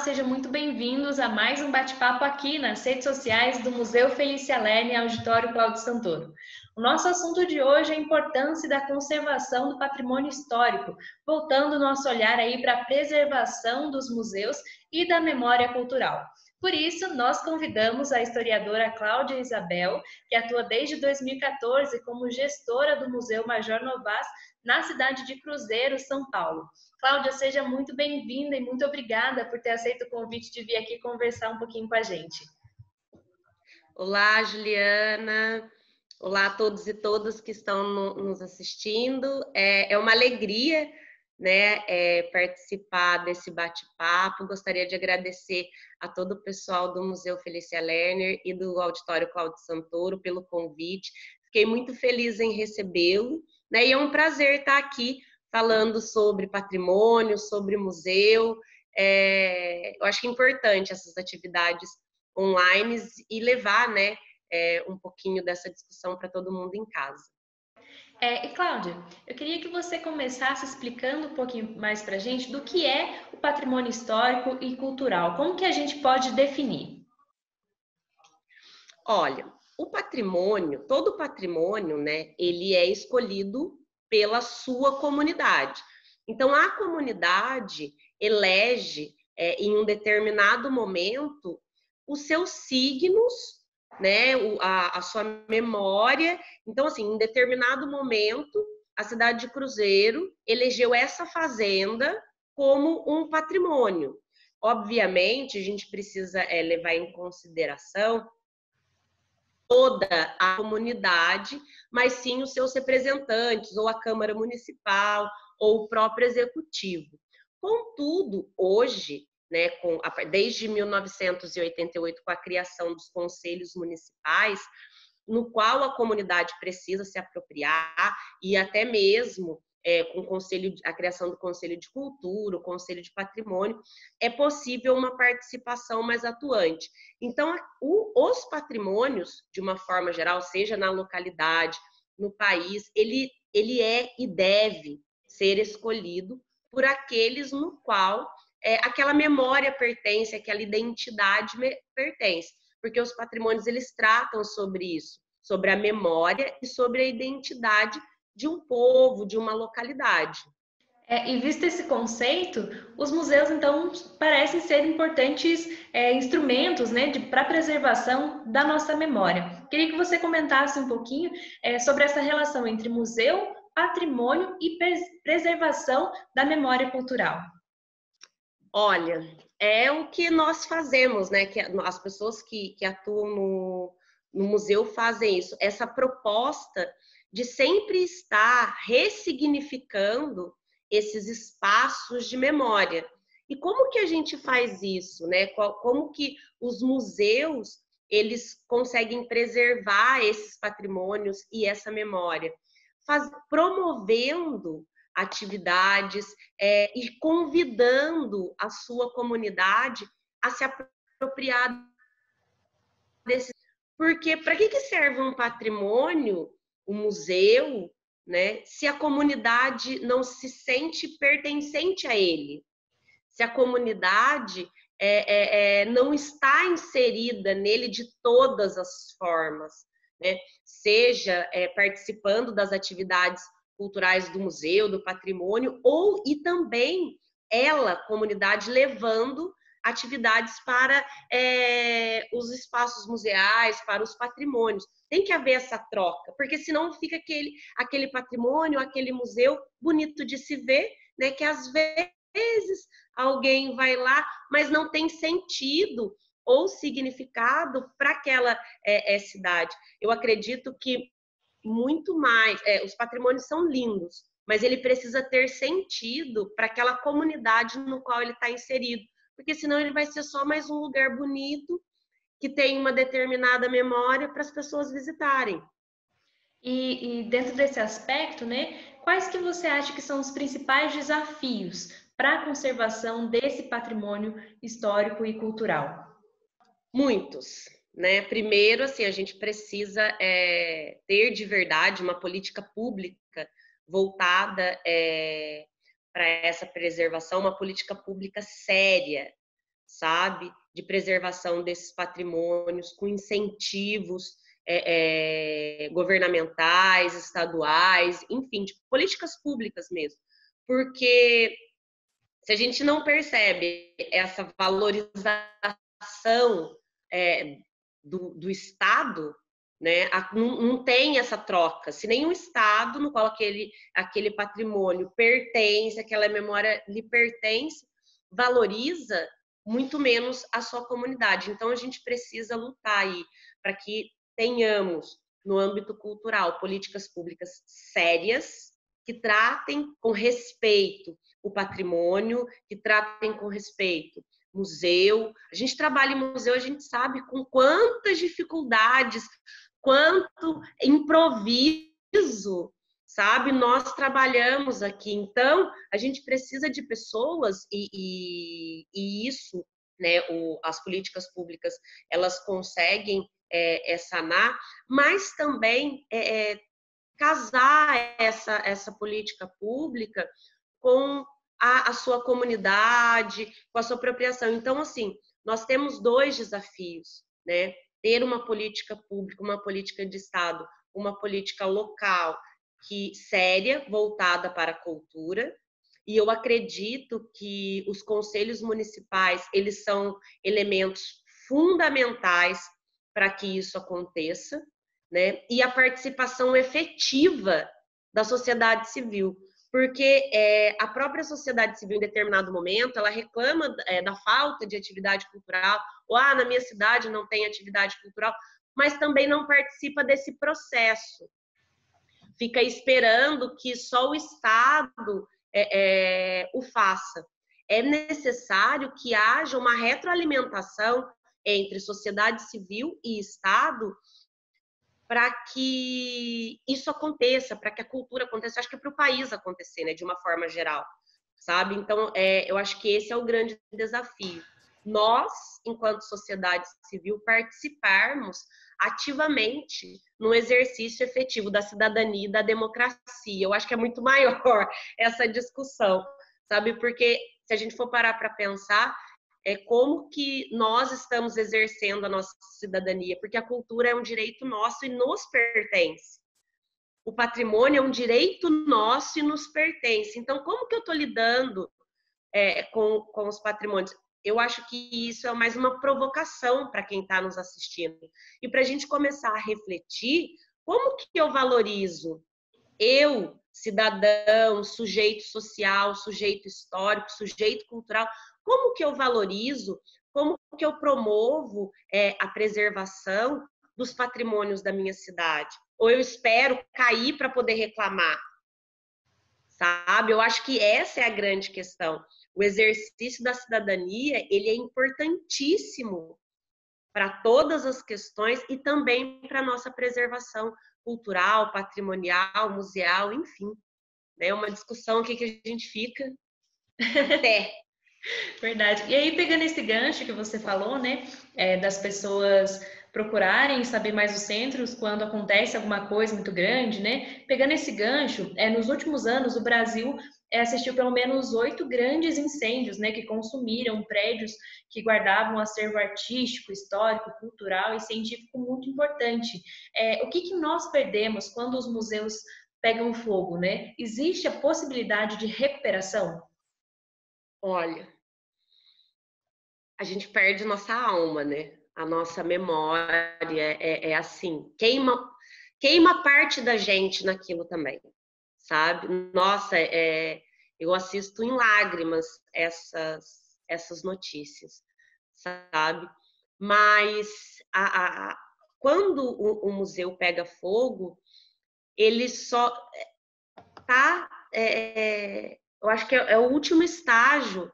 sejam muito bem-vindos a mais um bate-papo aqui nas redes sociais do Museu Felícia Lerner Auditório Cláudio Santoro. O nosso assunto de hoje é a importância da conservação do patrimônio histórico, voltando o nosso olhar aí para a preservação dos museus e da memória cultural. Por isso, nós convidamos a historiadora Cláudia Isabel, que atua desde 2014 como gestora do Museu Major Novas, na cidade de Cruzeiro, São Paulo. Cláudia, seja muito bem-vinda e muito obrigada por ter aceito o convite de vir aqui conversar um pouquinho com a gente. Olá, Juliana. Olá a todos e todas que estão nos assistindo. É uma alegria, né, participar desse bate-papo. Gostaria de agradecer a todo o pessoal do Museu Felícia Lerner e do Auditório Cláudio Santoro pelo convite. Fiquei muito feliz em recebê-lo, né, e é um prazer estar aqui falando sobre patrimônio, sobre museu. Eu acho que é importante essas atividades online e levar, né, um pouquinho dessa discussão para todo mundo em casa. E Cláudia, eu queria que você começasse explicando um pouquinho mais para a gente do que é o patrimônio histórico e cultural. Como que a gente pode definir? Olha, o patrimônio, todo patrimônio, né, ele é escolhido pela sua comunidade. Então, a comunidade elege, em um determinado momento, os seus signos, né, a sua memória. Então, assim, em determinado momento, a cidade de Cruzeiro elegeu essa fazenda como um patrimônio. Obviamente, a gente precisa levar em consideração toda a comunidade, mas sim os seus representantes, ou a Câmara Municipal, ou o próprio Executivo. Contudo, hoje, né, desde 1988, com a criação dos conselhos municipais, no qual a comunidade precisa se apropriar, e até mesmo com a criação do Conselho de Cultura, o Conselho de Patrimônio, é possível uma participação mais atuante. Então, os patrimônios, de uma forma geral, seja na localidade, no país, ele é e deve ser escolhido por aqueles no qual aquela memória pertence, aquela identidade pertence, porque os patrimônios eles tratam sobre isso, sobre a memória e sobre a identidade de um povo, de uma localidade. E visto esse conceito, os museus, então, parecem ser importantes instrumentos, né, para a preservação da nossa memória. Queria que você comentasse um pouquinho sobre essa relação entre museu, patrimônio e preservação da memória cultural. Olha, é o que nós fazemos, né? Que as pessoas que atuam no museu fazem isso. Essa proposta de sempre estar ressignificando esses espaços de memória. E como que a gente faz isso, né? Como que os museus eles conseguem preservar esses patrimônios e essa memória? Promovendo atividades e convidando a sua comunidade a se apropriar desse. Porque para que serve um patrimônio, um museu, né, se a comunidade não se sente pertencente a ele? Se a comunidade não está inserida nele de todas as formas, né? Seja participando das atividades culturais do museu, do patrimônio, e também ela, comunidade, levando atividades para os espaços museais, para os patrimônios. Tem que haver essa troca, porque senão fica aquele patrimônio, aquele museu bonito de se ver, né, que às vezes alguém vai lá, mas não tem sentido ou significado para aquela cidade. Eu acredito que muito mais, os patrimônios são lindos, mas ele precisa ter sentido para aquela comunidade no qual ele está inserido, porque senão ele vai ser só mais um lugar bonito que tem uma determinada memória para as pessoas visitarem. E dentro desse aspecto, né, quais que você acha que são os principais desafios para a conservação desse patrimônio histórico e cultural? Muitos, né? Primeiro, assim, a gente precisa ter de verdade uma política pública voltada para essa preservação, uma política pública séria, sabe? De preservação desses patrimônios, com incentivos governamentais, estaduais, enfim, de políticas públicas mesmo. Porque se a gente não percebe essa valorização do Estado, né, não tem essa troca. Se nenhum Estado no qual aquele patrimônio pertence, aquela memória lhe pertence, valoriza, muito menos a sua comunidade. Então, a gente precisa lutar aí para que tenhamos, no âmbito cultural, políticas públicas sérias, que tratem com respeito o patrimônio, que tratem com respeito museu. A gente trabalha em museu, a gente sabe com quantas dificuldades, quanto improviso, sabe, nós trabalhamos aqui. Então, a gente precisa de pessoas e isso, né, as políticas públicas, elas conseguem sanar, mas também casar essa política pública com a sua comunidade, com a sua apropriação. Então, assim, nós temos 2 desafios, né? Ter uma política pública, uma política de Estado, uma política local séria, voltada para a cultura. E eu acredito que os conselhos municipais, eles são elementos fundamentais para que isso aconteça, né? E a participação efetiva da sociedade civil, porque a própria sociedade civil, em determinado momento, ela reclama da falta de atividade cultural, ou na minha cidade não tem atividade cultural, mas também não participa desse processo. Fica esperando que só o Estado o faça. É necessário que haja uma retroalimentação entre sociedade civil e Estado para que isso aconteça, para que a cultura aconteça, acho que para o país acontecer, né, de uma forma geral, sabe? Então, eu acho que esse é o grande desafio. Nós, enquanto sociedade civil, participarmos ativamente no exercício efetivo da cidadania e da democracia. Eu acho que é muito maior essa discussão, sabe? Porque se a gente for parar para pensar, como que nós estamos exercendo a nossa cidadania, porque a cultura é um direito nosso e nos pertence. O patrimônio é um direito nosso e nos pertence. Então, como que eu estou lidando com os patrimônios? Eu acho que isso é mais uma provocação para quem está nos assistindo. E para a gente começar a refletir, como que eu valorizo eu, cidadão, sujeito social, sujeito histórico, sujeito cultural, como que eu valorizo, como que eu promovo a preservação dos patrimônios da minha cidade? Ou eu espero cair para poder reclamar? Sabe? Eu acho que essa é a grande questão. O exercício da cidadania, ele é importantíssimo para todas as questões e também para a nossa preservação cultural, patrimonial, museal, enfim. É uma discussão aqui que a gente fica até. Verdade. E aí, pegando esse gancho que você falou, né, das pessoas procurarem saber mais os centros quando acontece alguma coisa muito grande, né? Pegando esse gancho, nos últimos anos o Brasil assistiu pelo menos 8 grandes incêndios, né, que consumiram prédios que guardavam um acervo artístico, histórico, cultural e científico muito importante. O que nós perdemos quando os museus pegam fogo, né? Existe a possibilidade de recuperação? Olha, a gente perde nossa alma, né? A nossa memória assim, queima parte da gente naquilo também, sabe? Nossa, eu assisto em lágrimas essas notícias, sabe? Mas quando o museu pega fogo, ele só tá, eu acho que é o último estágio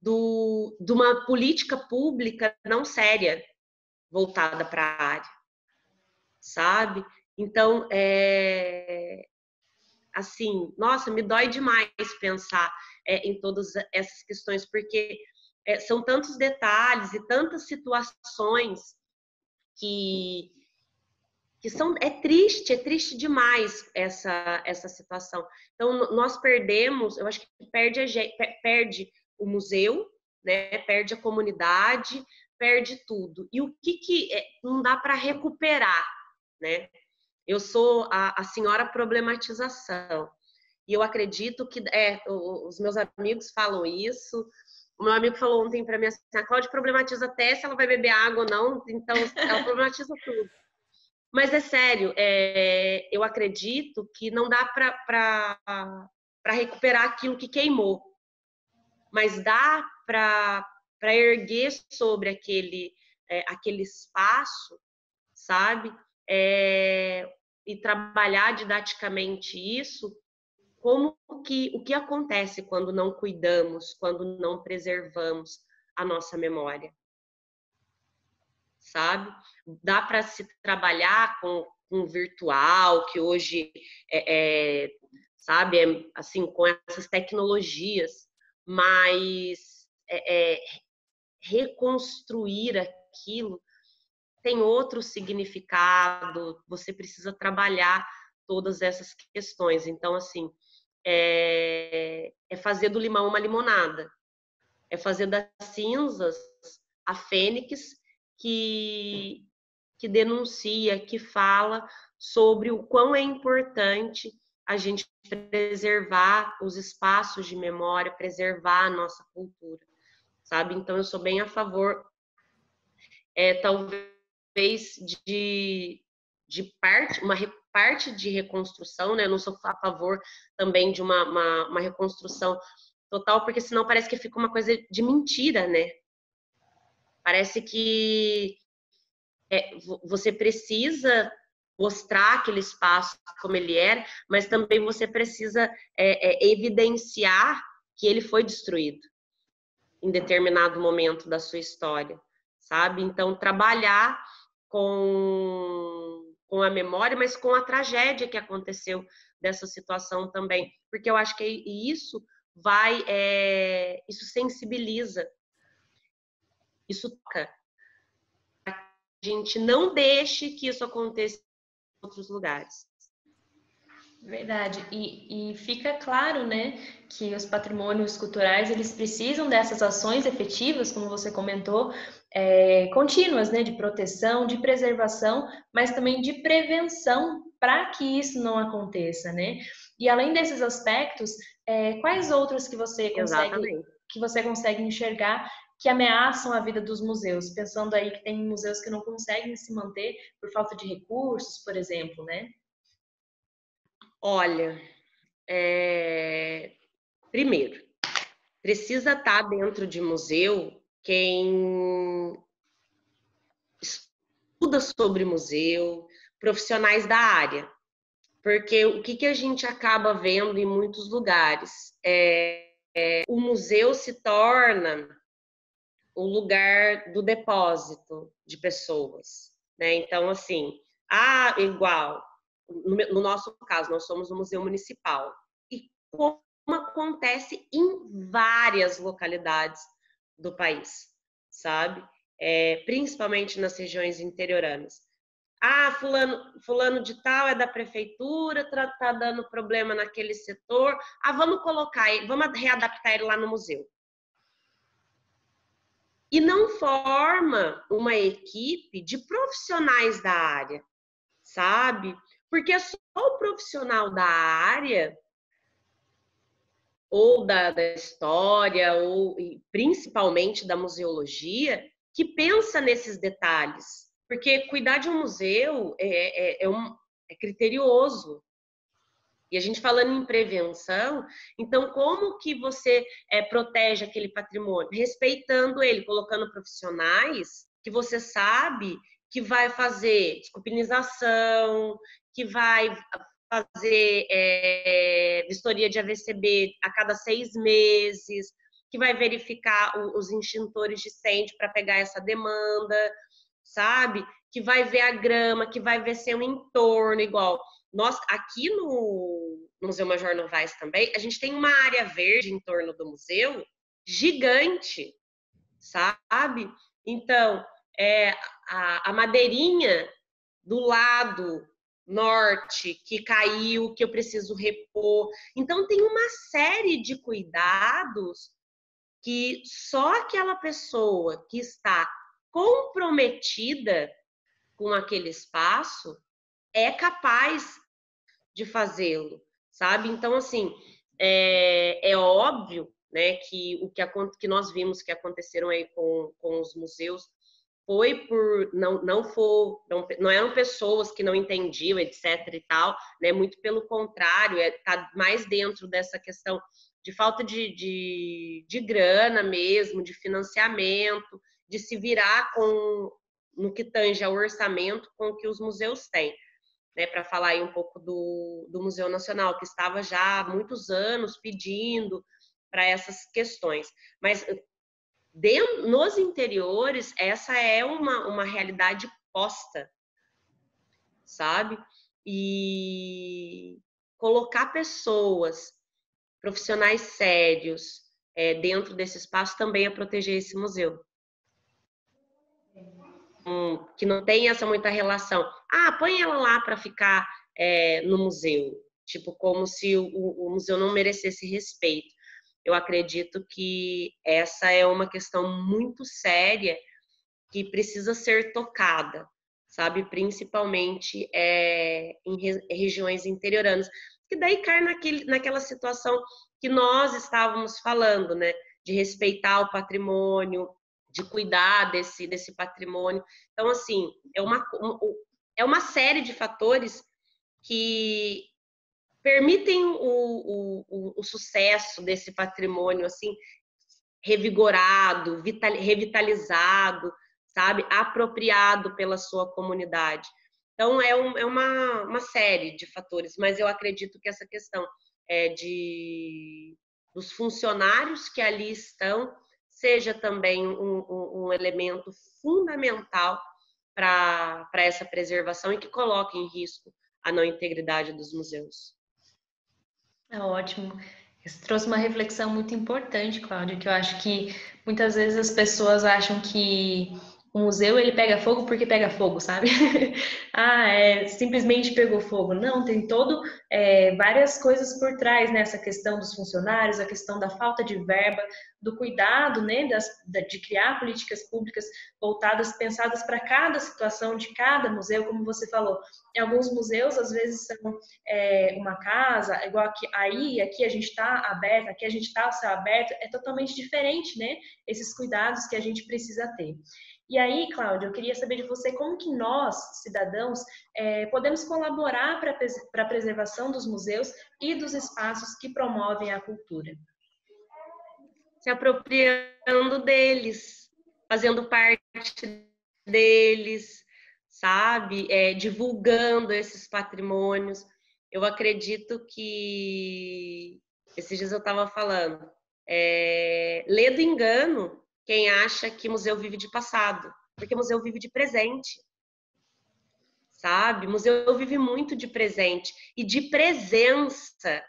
de uma política pública não séria voltada para a área, sabe? Então, assim, nossa, me dói demais pensar em todas essas questões, porque são tantos detalhes e tantas situações que são, é triste demais essa situação. Então, nós perdemos, eu acho que perde o museu, né? Perde a comunidade, perde tudo. E o que não dá para recuperar, né? Eu sou a senhora problematização. E eu acredito que os meus amigos falam isso. O meu amigo falou ontem para mim assim: a Cláudia problematiza até se ela vai beber água ou não, então ela problematiza tudo. Mas é sério, eu acredito que não dá para recuperar aquilo que queimou, mas dá para erguer sobre aquele espaço, sabe? E trabalhar didaticamente isso, o que acontece quando não cuidamos, quando não preservamos a nossa memória, sabe? Dá para se trabalhar com virtual, que hoje sabe, assim, com essas tecnologias, mas reconstruir aquilo tem outro significado, você precisa trabalhar todas essas questões. Então, assim, é fazer do limão uma limonada, é fazer das cinzas a fênix que denuncia, que fala sobre o quão é importante a gente preservar os espaços de memória, preservar a nossa cultura, sabe? Então, eu sou bem a favor, talvez, de uma parte de reconstrução, né? Eu não sou a favor também de uma reconstrução total, porque senão parece que fica uma coisa de mentira, né? Parece que você precisa mostrar aquele espaço como ele era, mas também você precisa evidenciar que ele foi destruído em determinado momento da sua história, sabe? Então, trabalhar com a memória, mas com a tragédia que aconteceu dessa situação também, porque eu acho que isso isso sensibiliza, isso toca. A gente não deixe que isso aconteça em outros lugares. Verdade. E fica claro, né, que os patrimônios culturais, eles precisam dessas ações efetivas, como você comentou, contínuas, né, de proteção, de preservação, mas também de prevenção para que isso não aconteça, né? E além desses aspectos, quais outros que você consegue enxergar que ameaçam a vida dos museus? Pensando aí que tem museus que não conseguem se manter por falta de recursos, por exemplo, né? Olha, primeiro, precisa estar dentro de museu quem estuda sobre museu, profissionais da área. Porque o que a gente acaba vendo em muitos lugares? O museu se torna o lugar do depósito de pessoas, né? Então, assim, igual, no nosso caso, nós somos um museu municipal. E como acontece em várias localidades do país, sabe? Principalmente nas regiões interioranas. Fulano de tal é da prefeitura, tá dando problema naquele setor. Vamos colocar ele, vamos readaptar ele lá no museu. E não forma uma equipe de profissionais da área, sabe? Porque só o profissional da área, ou da história, ou principalmente da museologia, que pensa nesses detalhes. Porque cuidar de um museu é criterioso. E a gente falando em prevenção, então como que você protege aquele patrimônio? Respeitando ele, colocando profissionais que você sabe que vai fazer desculpinização, que vai fazer vistoria de AVCB a cada 6 meses, que vai verificar os extintores de incêndio para pegar essa demanda, sabe? Que vai ver a grama, que vai ver seu entorno, igual. Nós, aqui no Museu Major Novaes também, a gente tem uma área verde em torno do museu gigante, sabe? Então, a madeirinha do lado norte que caiu, que eu preciso repor. Então, tem uma série de cuidados que só aquela pessoa que está comprometida com aquele espaço é capaz de fazê-lo, sabe? Então, assim, é óbvio, né, que que nós vimos que aconteceram aí com os museus foi por não eram pessoas que não entendiam, etc e tal, né? Muito pelo contrário, tá mais dentro dessa questão de falta de grana mesmo, de financiamento, de se virar no que tange ao orçamento com o que os museus têm. Né, para falar aí um pouco do Museu Nacional, que estava já há muitos anos pedindo para essas questões. Mas nos interiores, essa é uma realidade posta, sabe? E colocar pessoas, profissionais sérios, dentro desse espaço também é proteger esse museu. Que não tem essa muita relação. Põe ela lá para ficar no museu. Tipo, como se o museu não merecesse respeito. Eu acredito que essa é uma questão muito séria que precisa ser tocada, sabe? Principalmente em regiões interioranas. Que daí cai naquela situação que nós estávamos falando, né? De respeitar o patrimônio, de cuidar desse patrimônio. Então, assim, é uma série de fatores que permitem o sucesso desse patrimônio, assim, revigorado, revitalizado, sabe? Apropriado pela sua comunidade. Então, é uma série de fatores, mas eu acredito que essa questão dos funcionários que ali estão seja também um elemento fundamental para essa preservação e que coloque em risco a não integridade dos museus. É ótimo. Você trouxe uma reflexão muito importante, Cláudia, que eu acho que muitas vezes as pessoas acham que o museu ele pega fogo porque pega fogo, sabe? Simplesmente pegou fogo. Não, tem várias coisas por trás, né? Essa questão dos funcionários, a questão da falta de verba, do cuidado, né? De criar políticas públicas voltadas, pensadas para cada situação de cada museu, como você falou. Em alguns museus, às vezes, são uma casa, igual aqui a gente está aberto, aqui a gente está ao céu aberto, é totalmente diferente, né? Esses cuidados que a gente precisa ter. E aí, Cláudia, eu queria saber de você como que nós, cidadãos, podemos colaborar para a preservação dos museus e dos espaços que promovem a cultura. Se apropriando deles, fazendo parte deles, sabe? Divulgando esses patrimônios. Eu acredito que esses dias eu estava falando, lê do engano quem acha que museu vive de passado, porque museu vive de presente, sabe? Museu vive muito de presente e de presença,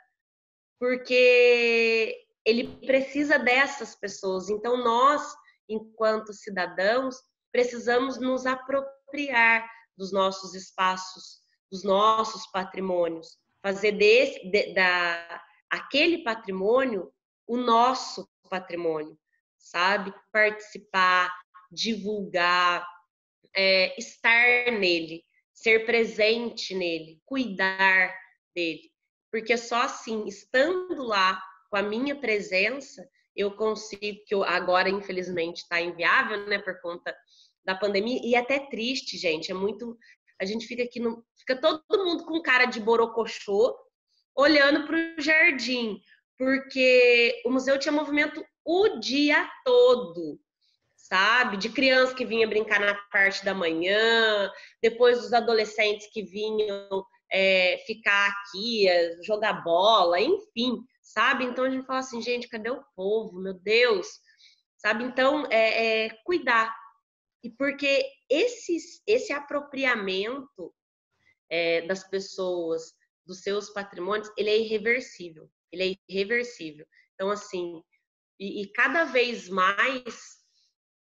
porque ele precisa dessas pessoas. Então nós, enquanto cidadãos, precisamos nos apropriar dos nossos espaços, dos nossos patrimônios, fazer aquele patrimônio o nosso patrimônio, sabe? Participar, divulgar, estar nele, ser presente nele, cuidar dele. Porque só assim, estando lá com a minha presença, eu consigo, que agora infelizmente está inviável, né, por conta da pandemia, e é até triste, gente, a gente fica aqui, fica todo mundo com cara de borocochô, olhando para o jardim, porque o museu tinha movimento o dia todo, sabe? De criança que vinha brincar na parte da manhã, depois dos adolescentes que vinham ficar aqui, jogar bola, enfim, sabe? Então a gente fala assim, gente, cadê o povo? Meu Deus, sabe? Então, cuidar. E porque esse apropriamento das pessoas, dos seus patrimônios, ele é irreversível. Ele é irreversível. Então, assim, e cada vez mais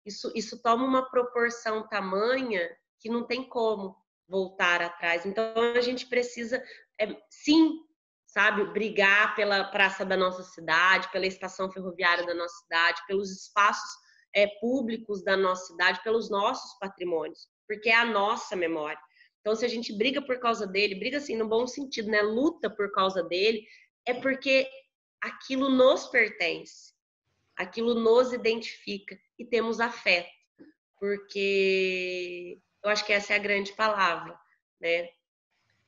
isso toma uma proporção tamanha que não tem como voltar atrás. Então, a gente precisa, sim, sabe? Brigar pela praça da nossa cidade, pela estação ferroviária da nossa cidade, pelos espaços públicos da nossa cidade, pelos nossos patrimônios, porque é a nossa memória. Então, se a gente briga por causa dele, briga assim no bom sentido, né? Luta por causa dele, é porque aquilo nos pertence, aquilo nos identifica e temos afeto, porque eu acho que essa é a grande palavra, né?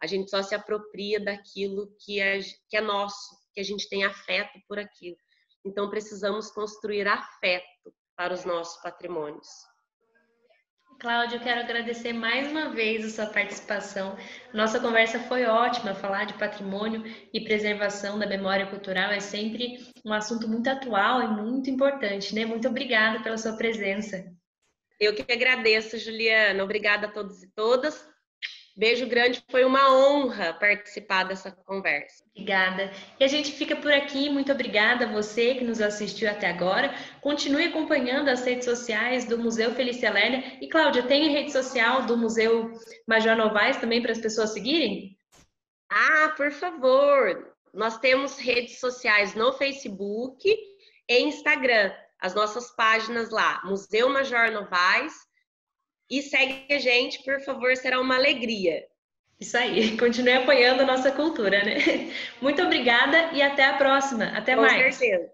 A gente só se apropria daquilo que é nosso, que a gente tem afeto por aquilo. Então, precisamos construir afeto para os nossos patrimônios. Cláudia, eu quero agradecer mais uma vez a sua participação. Nossa conversa foi ótima. Falar de patrimônio e preservação da memória cultural é sempre um assunto muito atual e muito importante, né? Muito obrigada pela sua presença. Eu que agradeço, Juliana. Obrigada a todos e todas. Beijo grande, foi uma honra participar dessa conversa. Obrigada. E a gente fica por aqui. Muito obrigada a você que nos assistiu até agora. Continue acompanhando as redes sociais do Museu Felícia Lerner. E, Cláudia, tem rede social do Museu Major Novaes também para as pessoas seguirem? Ah, por favor! Nós temos redes sociais no Facebook e Instagram. As nossas páginas lá, Museu Major Novaes. E segue a gente, por favor, será uma alegria. Isso aí, continue apoiando a nossa cultura, né? Muito obrigada e até a próxima. Até mais. Com certeza.